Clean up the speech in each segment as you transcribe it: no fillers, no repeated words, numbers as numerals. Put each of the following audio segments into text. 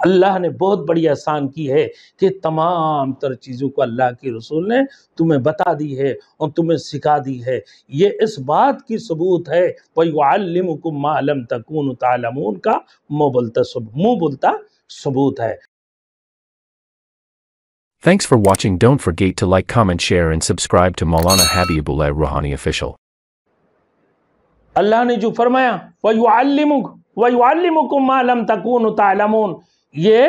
اللہ نے بہت بڑی احسان کی ہے کہ تمام تر چیزوں کو اللہ کے رسول نے تمہیں بتا دی ہے اور تمہیں سکھا دی ہے۔ یہ اس بات کی ثبوت ہے وَيُعَلِّمُكُم مَّا لَمْ تَكُونُوا تَعْلَمُونَ کا منہ بولتا ثبوت ہے۔ Thanks for watching. Don't forget to like, comment, share and subscribe to Maulana Habibullah Rouhani Official. اللہ نے جو فرمایا وَيُعَلِّمُكُم مَّا لَمْ تَكُونُوا تَعْلَمُونَ، یہ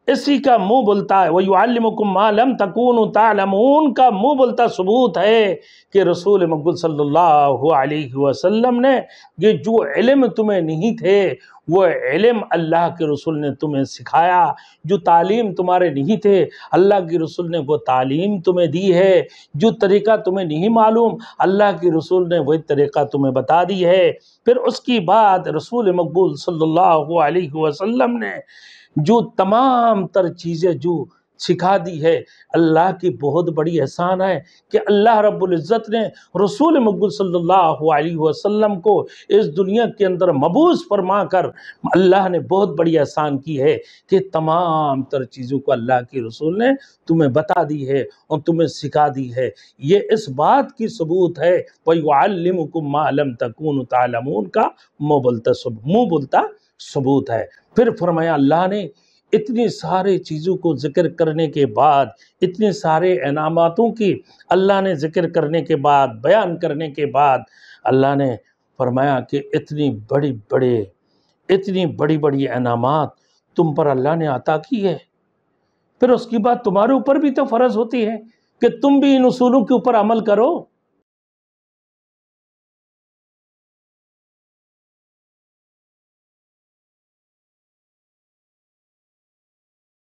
اسی کا منہ بولتا ہے۔ وَيُعَلِّمُكُم مَّا لَمْ تَكُونُوا تَعْلَمُونَ کا منہ بولتا ثبوت ہے کہ رسول مقبول صلی اللہ علیہ وسلم نے یہ جو علم تمہیں نہیں تھے وہ علم اللہ کے رسول نے تمہیں سکھایا، جو تعلیم تمہارے نہیں تھے اللہ کے رسول نے وہ تعلیم تمہیں دی ہے، جو طریقہ تمہیں نہیں معلوم اللہ کے رسول نے وہی طریقہ تمہیں بتا دی ہے۔ پھر اس کی بعد رسول مقبول صلی اللہ علیہ وسلم نے جو تمام تر چیزیں جو سکھا دی ہے، اللہ کی بہت بڑی احسان ہے کہ اللہ رب العزت نے رسول مقبول صلی اللہ علیہ وسلم کو اس دنیا کے اندر مبعوث فرما کر اللہ نے بہت بڑی احسان کی ہے کہ تمام تر چیزوں کو اللہ کے رسول نے تمہیں بتا دی ہے اور تمہیں سکھا دی ہے۔ یہ اس بات کی ثبوت ہے وَيُعَلِّمُكُم مَّا لَمْ تَكُونُوا تَعْلَمُونَ کا منہ بولتا ثبوت ہے۔ پھر فرمایا اللہ نے اتنی سارے چیزوں کو ذکر کرنے کے بعد، اتنے سارے انعاماتوں کی اللہ نے ذکر کرنے کے بعد، بیان کرنے کے بعد اللہ نے فرمایا کہ اتنی بڑی بڑی انعامات تم پر اللہ نے عطا کی ہے۔ پھر اس کی بات تمہارے اوپر بھی تو فرض ہوتی ہے کہ تم بھی ان اصولوں کے اوپر عمل کرو۔